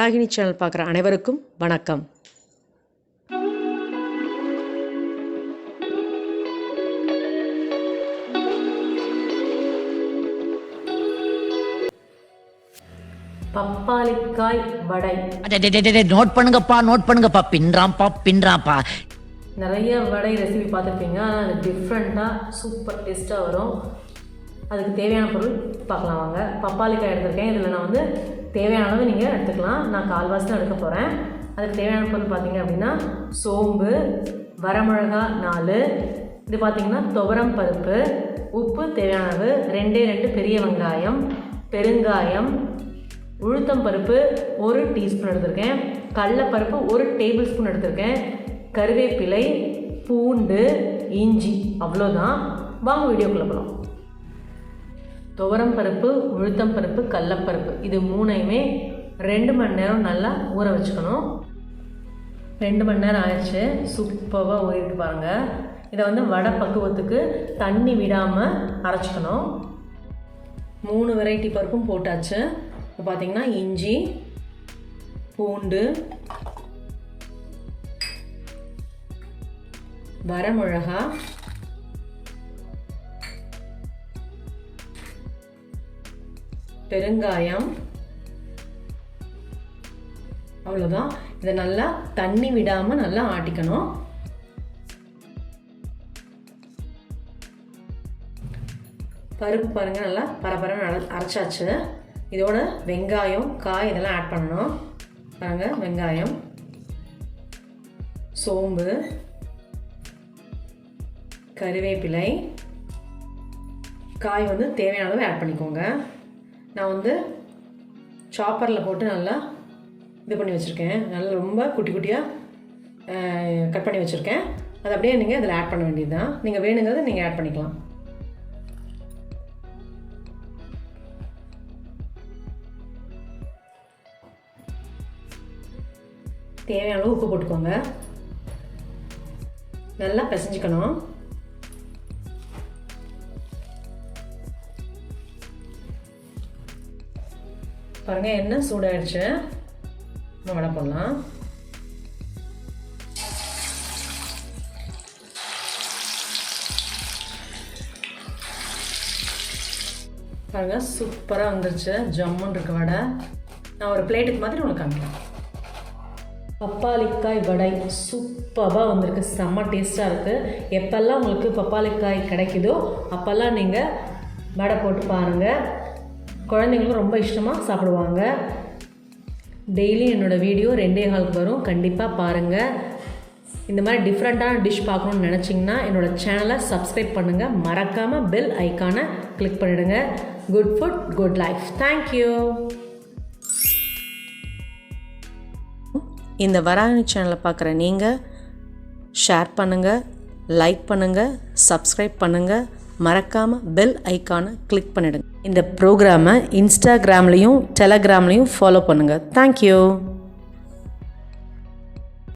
Varahini channel பார்க்குற அனைவருக்கும் வணக்கம். பப்பாளிக்காய் வடை நோட் பண்ணுங்கப்பா பின்றாம்பா. நிறைய வடை ரெசிபி பார்த்துருப்பீங்க. ஆனால் அது டிஃப்ரெண்ட்டாக சூப்பர் டேஸ்ட்டாக வரும். அதுக்கு தேவையான பொருள் பார்க்கலாம் வாங்க. பப்பாளிக்காய் எடுத்துருக்கேன். இதில் நான் வந்து தேவையான அளவு நீங்கள் எடுத்துக்கலாம். நான் கால்வாசி தான் எடுக்க போகிறேன். அதுக்கு தேவையான பொருள் பார்த்தீங்க அப்படின்னா சோம்பு, வரமிளகா 4, இது பார்த்திங்கன்னா துவரம் பருப்பு, உப்பு தேவையான அளவு, 2 பெரிய வெங்காயம், பெருங்காயம், உளுத்தம் பருப்பு 1 டீஸ்பூன் எடுத்திருக்கேன், கடலைப்பருப்பு 1 டேபிள் ஸ்பூன் எடுத்திருக்கேன், கருவேப்பிலை, பூண்டு, இஞ்சி, அவ்வளோதான். வாங்க வீடியோக்குள்ளே போகலாம். துவரம் பருப்பு, உளுத்தம் பருப்பு, கடலைப்பருப்பு இது 3ஐயுமே 2 மணி நேரம் நல்லா ஊற வச்சுக்கணும். 2 மணி நேரம் ஆயிடுச்சு. சூப்பராக ஊறிட்டு பாருங்கள். இதை வந்து வடை பக்குவத்துக்கு தண்ணி விடாமல் அரைச்சிக்கணும். 3 வெரைட்டி பருப்பும் போட்டாச்சு. இப்போ பார்த்திங்கன்னா இஞ்சி, பூண்டு, வரமிளகா, பெருங்காயம், அவ்வளோதான். இதை நல்லா தண்ணி விடாமல் நல்லா ஆட்டிக்கணும். பருப்பு பாருங்கள் நல்லா பரபரன்னு அரைச்சாச்சு. இதோட வெங்காயம், காய் இதெல்லாம் ஆட் பண்ணணும். பாருங்கள், வெங்காயம், சோம்பு, கருவேப்பிலை, காய் வந்து தேவையான அளவு ஆட் பண்ணிக்கோங்க. நான் வந்து சாப்பரில் போட்டு நல்லா இது பண்ணி வச்சுருக்கேன். நல்லா ரொம்ப குட்டி குட்டியாக கட் பண்ணி வச்சுருக்கேன். அது அப்படியே நீங்கள் இதில் ஆட் பண்ண வேண்டியது தான். நீங்கள் வேணுங்கிறத நீங்கள் ஆட் பண்ணிக்கலாம். தேவையான அளவு உப்பு போட்டுக்கோங்க. நல்லா பிசைஞ்சிக்கணும். பாருங்கள், எண்ணெய் சூடாயிடுச்சு. நம்ம வடை போடலாம். பாருங்கள், சூப்பராக வந்துருச்சு. ஜம்முன்னு இருக்கு வடை. நான் ஒரு பிளேட்டுக்கு மாதிரி உங்களுக்கு காமிக்கிறேன். பப்பாளிக்காய் வடை சூப்பராக வந்திருக்கு. செம்ம டேஸ்ட்டாக இருக்குது. எப்போல்லாம் உங்களுக்கு பப்பாளிக்காய் கிடைக்குதோ அப்போல்லாம் நீங்கள் வடை போட்டு பாருங்கள். குழந்தைங்களும் ரொம்ப இஷ்டமாக சாப்பிடுவாங்க. டெய்லி என்னோடய வீடியோ 2:15 வரும். கண்டிப்பாக பாருங்கள். இந்த மாதிரி டிஃப்ரெண்ட்டான டிஷ் பார்க்கணுன்னு நினச்சிங்கன்னா என்னோடய சேனலை சப்ஸ்கிரைப் பண்ணுங்கள். மறக்காமல் பெல் ஐக்கானை கிளிக் பண்ணிவிடுங்க. Good food, good life. Thank you. இந்த வராகினி சேனலை பார்க்குற நீங்கள் ஷேர் பண்ணுங்கள், லைக் பண்ணுங்கள், சப்ஸ்கிரைப் பண்ணுங்கள். மறக்காமல் பெல் ஐக்கானை கிளிக் பண்ணிடுங்க. இந்த ப்ரோக்ராமை இன்ஸ்டாகிராம்லேயும் டெலகிராம்லேயும் ஃபாலோ பண்ணுங்கள். தேங்க்யூ.